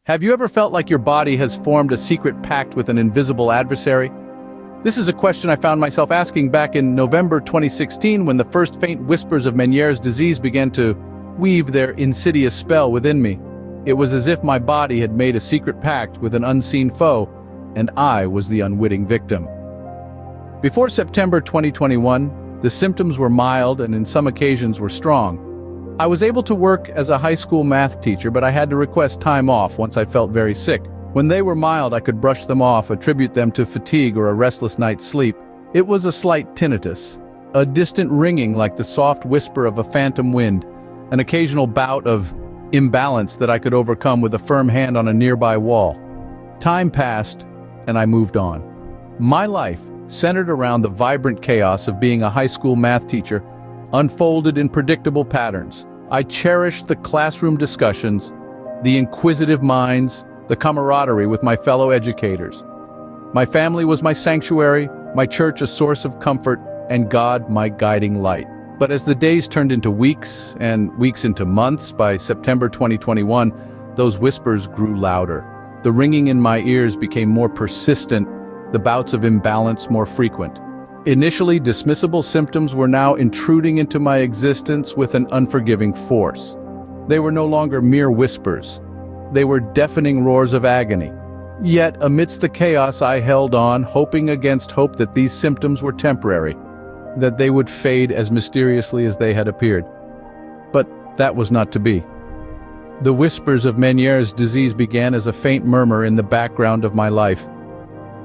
Have you ever felt like your body has formed a secret pact with an invisible adversary? This is a question I found myself asking back in November 2016 when the first faint whispers of Meniere's disease began to weave their insidious spell within me. It was as if my body had made a secret pact with an unseen foe, and I was the unwitting victim. Before September 2021, the symptoms were mild and in some occasions were strong. I was able to work as a high school math teacher, but I had to request time off once I felt very sick. When they were mild, I could brush them off, attribute them to fatigue or a restless night's sleep. It was a slight tinnitus, a distant ringing like the soft whisper of a phantom wind, an occasional bout of imbalance that I could overcome with a firm hand on a nearby wall. Time passed, and I moved on. My life, centered around the vibrant chaos of being a high school math teacher, unfolded in predictable patterns. I cherished the classroom discussions, the inquisitive minds, the camaraderie with my fellow educators. My family was my sanctuary, my church a source of comfort, and God my guiding light. But as the days turned into weeks, and weeks into months, by September 2021, those whispers grew louder. The ringing in my ears became more persistent, the bouts of imbalance more frequent. Initially dismissible symptoms were now intruding into my existence with an unforgiving force. They were no longer mere whispers. They were deafening roars of agony. Yet, amidst the chaos, I held on, hoping against hope that these symptoms were temporary, that they would fade as mysteriously as they had appeared. But that was not to be. The whispers of Meniere's disease began as a faint murmur in the background of my life.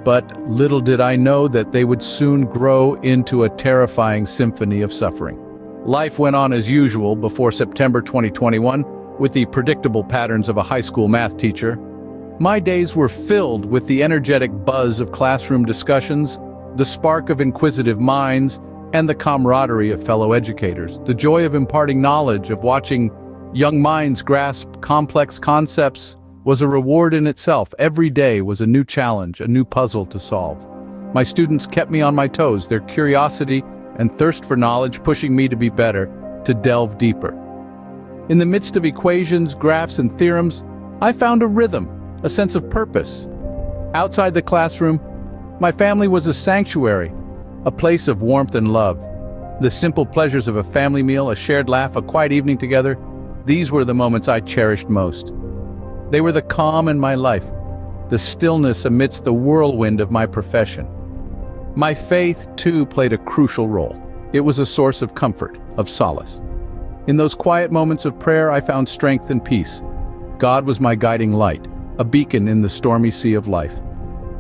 But little did I know that they would soon grow into a terrifying symphony of suffering. Life went on as usual before September 2021, with the predictable patterns of a high school math teacher. My days were filled with the energetic buzz of classroom discussions, the spark of inquisitive minds, and the camaraderie of fellow educators, the joy of imparting knowledge, of watching young minds grasp complex concepts, was a reward in itself. Every day was a new challenge, a new puzzle to solve. My students kept me on my toes, their curiosity and thirst for knowledge pushing me to be better, to delve deeper. In the midst of equations, graphs, and theorems, I found a rhythm, a sense of purpose. Outside the classroom, my family was a sanctuary, a place of warmth and love. The simple pleasures of a family meal, a shared laugh, a quiet evening together, these were the moments I cherished most. They were the calm in my life, the stillness amidst the whirlwind of my profession. My faith, too, played a crucial role. It was a source of comfort, of solace. In those quiet moments of prayer, I found strength and peace. God was my guiding light, a beacon in the stormy sea of life.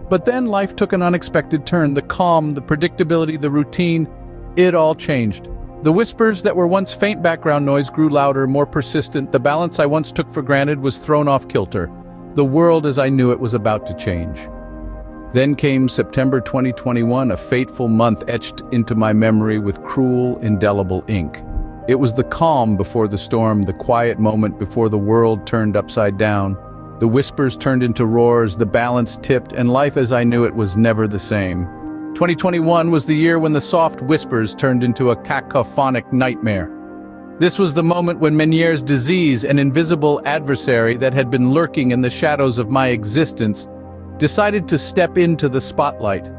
But then life took an unexpected turn. The calm, the predictability, the routine, it all changed. The whispers that were once faint background noise grew louder, more persistent. The balance I once took for granted was thrown off kilter. The world as I knew it was about to change. Then came September 2021, a fateful month etched into my memory with cruel, indelible ink. It was the calm before the storm, the quiet moment before the world turned upside down. The whispers turned into roars, the balance tipped, and life as I knew it was never the same. 2021 was the year when the soft whispers turned into a cacophonic nightmare. This was the moment when Meniere's disease, an invisible adversary that had been lurking in the shadows of my existence, decided to step into the spotlight.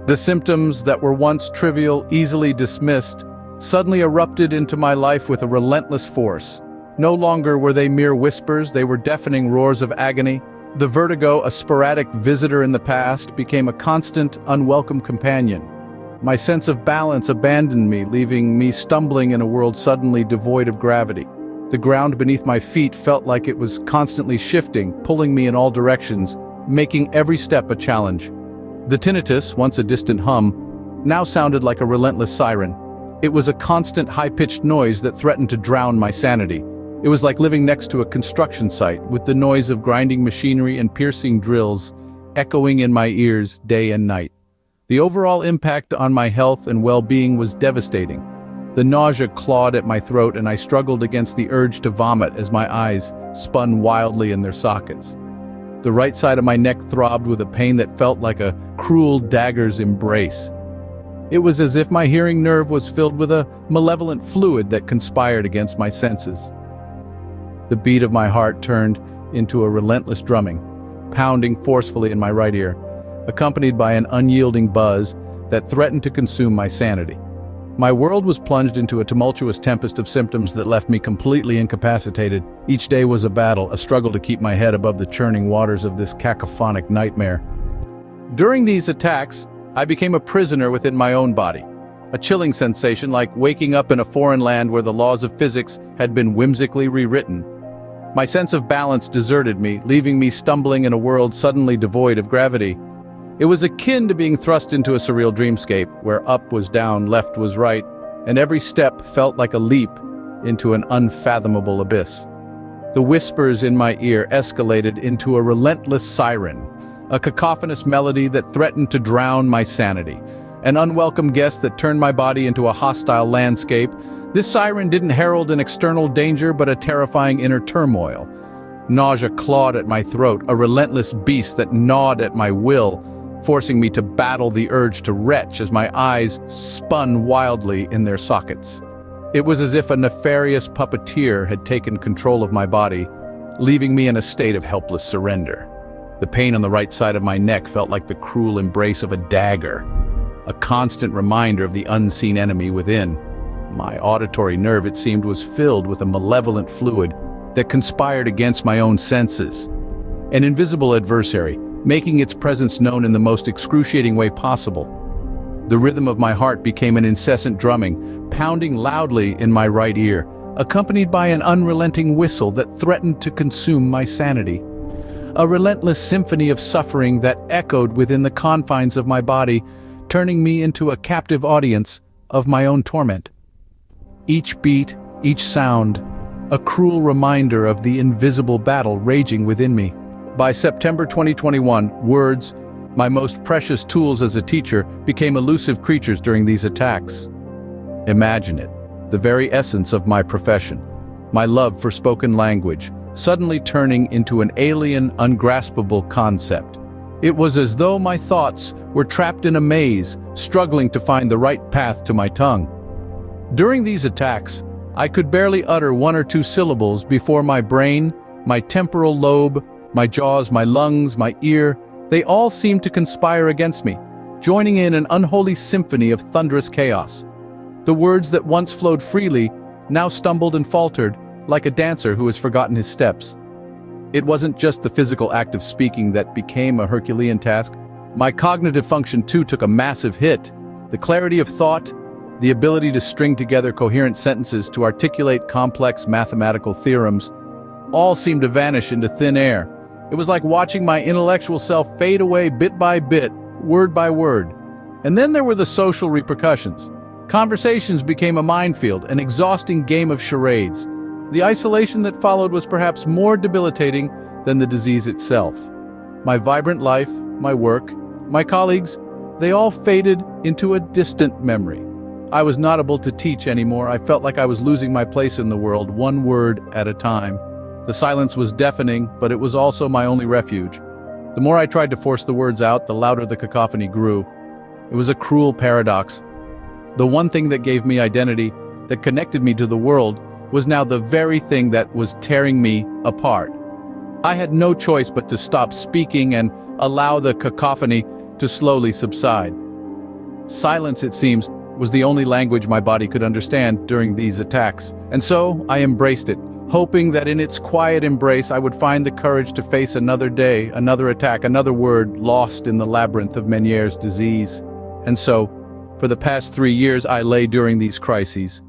The symptoms that were once trivial, easily dismissed, suddenly erupted into my life with a relentless force. No longer were they mere whispers, they were deafening roars of agony. The vertigo, a sporadic visitor in the past, became a constant, unwelcome companion. My sense of balance abandoned me, leaving me stumbling in a world suddenly devoid of gravity. The ground beneath my feet felt like it was constantly shifting, pulling me in all directions, making every step a challenge. The tinnitus, once a distant hum, now sounded like a relentless siren. It was a constant, high-pitched noise that threatened to drown my sanity. It was like living next to a construction site, with the noise of grinding machinery and piercing drills echoing in my ears day and night. The overall impact on my health and well-being was devastating. The nausea clawed at my throat, and I struggled against the urge to vomit as my eyes spun wildly in their sockets. The right side of my neck throbbed with a pain that felt like a cruel dagger's embrace. It was as if my hearing nerve was filled with a malevolent fluid that conspired against my senses. The beat of my heart turned into a relentless drumming, pounding forcefully in my right ear, accompanied by an unyielding buzz that threatened to consume my sanity. My world was plunged into a tumultuous tempest of symptoms that left me completely incapacitated. Each day was a battle, a struggle to keep my head above the churning waters of this cacophonic nightmare. During these attacks, I became a prisoner within my own body. A chilling sensation like waking up in a foreign land where the laws of physics had been whimsically rewritten. My sense of balance deserted me, leaving me stumbling in a world suddenly devoid of gravity. It was akin to being thrust into a surreal dreamscape, where up was down, left was right, and every step felt like a leap into an unfathomable abyss. The whispers in my ear escalated into a relentless siren, a cacophonous melody that threatened to drown my sanity. An unwelcome guest that turned my body into a hostile landscape. This siren didn't herald an external danger, but a terrifying inner turmoil. Nausea clawed at my throat, a relentless beast that gnawed at my will, forcing me to battle the urge to retch as my eyes spun wildly in their sockets. It was as if a nefarious puppeteer had taken control of my body, leaving me in a state of helpless surrender. The pain on the right side of my neck felt like the cruel embrace of a dagger, a constant reminder of the unseen enemy within. My auditory nerve, it seemed, was filled with a malevolent fluid that conspired against my own senses. An invisible adversary, making its presence known in the most excruciating way possible. The rhythm of my heart became an incessant drumming, pounding loudly in my right ear, accompanied by an unrelenting whistle that threatened to consume my sanity. A relentless symphony of suffering that echoed within the confines of my body, turning me into a captive audience of my own torment. Each beat, each sound, a cruel reminder of the invisible battle raging within me. By September 2021, words, my most precious tools as a teacher, became elusive creatures during these attacks. Imagine it, the very essence of my profession, my love for spoken language, suddenly turning into an alien, ungraspable concept. It was as though my thoughts were trapped in a maze, struggling to find the right path to my tongue. During these attacks, I could barely utter one or two syllables before my brain, my temporal lobe, my jaws, my lungs, my ear, they all seemed to conspire against me, joining in an unholy symphony of thunderous chaos. The words that once flowed freely now stumbled and faltered, like a dancer who has forgotten his steps. It wasn't just the physical act of speaking that became a Herculean task. My cognitive function too took a massive hit. The clarity of thought, the ability to string together coherent sentences, to articulate complex mathematical theorems, all seemed to vanish into thin air. It was like watching my intellectual self fade away bit by bit, word by word. And then there were the social repercussions. Conversations became a minefield, an exhausting game of charades. The isolation that followed was perhaps more debilitating than the disease itself. My vibrant life, my work, my colleagues, they all faded into a distant memory. I was not able to teach anymore. I felt like I was losing my place in the world, one word at a time. The silence was deafening, but it was also my only refuge. The more I tried to force the words out, the louder the cacophony grew. It was a cruel paradox. The one thing that gave me identity, that connected me to the world, was now the very thing that was tearing me apart. I had no choice but to stop speaking and allow the cacophony to slowly subside. Silence, it seems, was the only language my body could understand during these attacks. And so I embraced it, hoping that in its quiet embrace I would find the courage to face another day, another attack, another word lost in the labyrinth of Meniere's disease. And so, for the past 3 years I lay during these crises,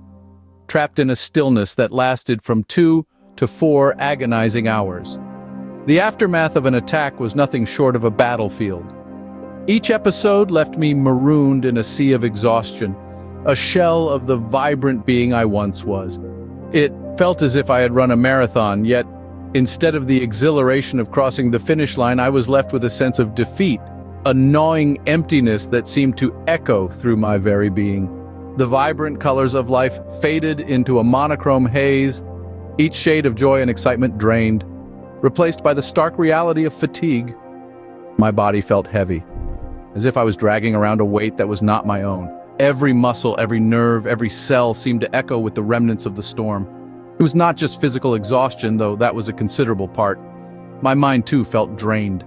trapped in a stillness that lasted from 2 to 4 agonizing hours. The aftermath of an attack was nothing short of a battlefield. Each episode left me marooned in a sea of exhaustion, a shell of the vibrant being I once was. It felt as if I had run a marathon, yet instead of the exhilaration of crossing the finish line, I was left with a sense of defeat, a gnawing emptiness that seemed to echo through my very being. The vibrant colors of life faded into a monochrome haze, each shade of joy and excitement drained, replaced by the stark reality of fatigue. My body felt heavy, as if I was dragging around a weight that was not my own. Every muscle, every nerve, every cell seemed to echo with the remnants of the storm. It was not just physical exhaustion, though that was a considerable part. My mind too felt drained.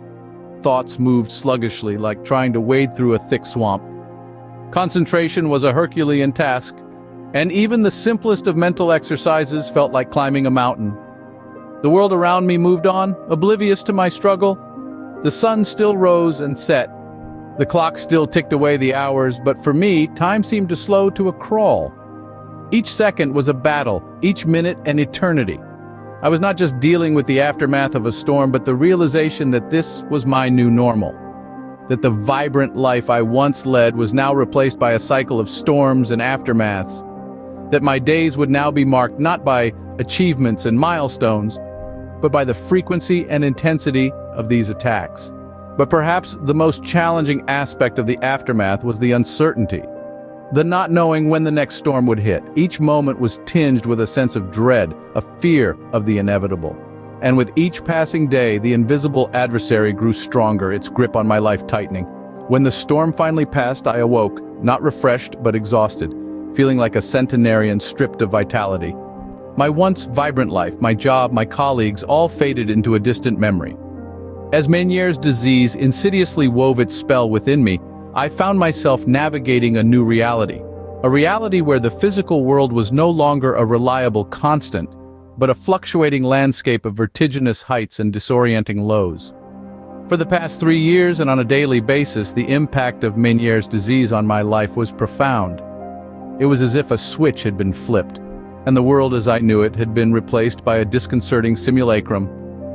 Thoughts moved sluggishly, like trying to wade through a thick swamp. Concentration was a Herculean task, and even the simplest of mental exercises felt like climbing a mountain. The world around me moved on, oblivious to my struggle. The sun still rose and set. The clock still ticked away the hours, but for me, time seemed to slow to a crawl. Each second was a battle, each minute an eternity. I was not just dealing with the aftermath of a storm, but the realization that this was my new normal. That the vibrant life I once led was now replaced by a cycle of storms and aftermaths. That my days would now be marked not by achievements and milestones, but by the frequency and intensity of these attacks. But perhaps the most challenging aspect of the aftermath was the uncertainty. The not knowing when the next storm would hit. Each moment was tinged with a sense of dread, a fear of the inevitable. And with each passing day, the invisible adversary grew stronger, its grip on my life tightening. When the storm finally passed, I awoke, not refreshed but exhausted, feeling like a centenarian stripped of vitality. My once vibrant life, my job, my colleagues, all faded into a distant memory. As Meniere's disease insidiously wove its spell within me, I found myself navigating a new reality. A reality where the physical world was no longer a reliable constant, but a fluctuating landscape of vertiginous heights and disorienting lows. For the past 3 years and on a daily basis, the impact of Meniere's disease on my life was profound. It was as if a switch had been flipped, and the world as I knew it had been replaced by a disconcerting simulacrum.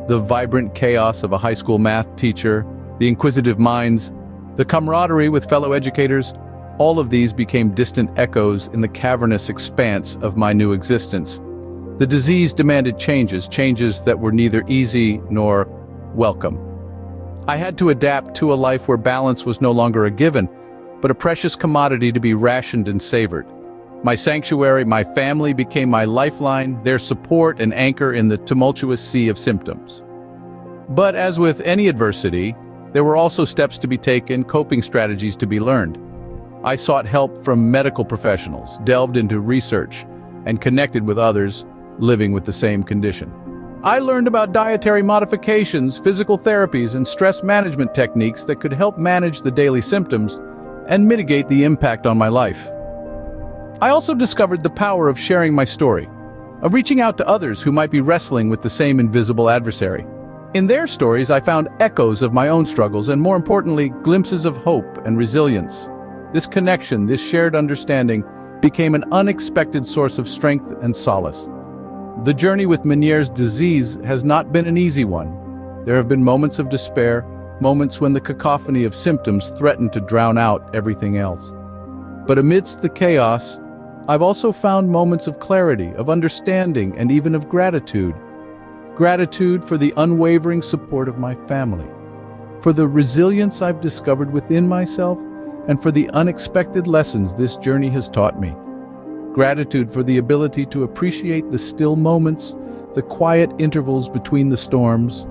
The vibrant chaos of a high school math teacher, the inquisitive minds, the camaraderie with fellow educators, all of these became distant echoes in the cavernous expanse of my new existence. The disease demanded changes that were neither easy nor welcome. I had to adapt to a life where balance was no longer a given, but a precious commodity to be rationed and savored. My sanctuary, my family became my lifeline, their support and anchor in the tumultuous sea of symptoms. But as with any adversity, there were also steps to be taken, coping strategies to be learned. I sought help from medical professionals, delved into research, and connected with others living with the same condition. I learned about dietary modifications, physical therapies, and stress management techniques that could help manage the daily symptoms and mitigate the impact on my life. I also discovered the power of sharing my story, of reaching out to others who might be wrestling with the same invisible adversary. In their stories, I found echoes of my own struggles and, more importantly, glimpses of hope and resilience. This connection, this shared understanding, became an unexpected source of strength and solace. The journey with Meniere's disease has not been an easy one. There have been moments of despair, moments when the cacophony of symptoms threatened to drown out everything else. But amidst the chaos, I've also found moments of clarity, of understanding, and even of gratitude. Gratitude for the unwavering support of my family, for the resilience I've discovered within myself, and for the unexpected lessons this journey has taught me. Gratitude for the ability to appreciate the still moments, the quiet intervals between the storms.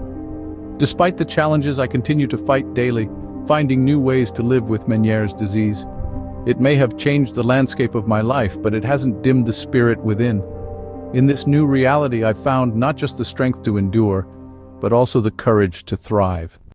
Despite the challenges I continue to fight daily, finding new ways to live with Meniere's disease. It may have changed the landscape of my life, but it hasn't dimmed the spirit within. In this new reality, I've found not just the strength to endure, but also the courage to thrive.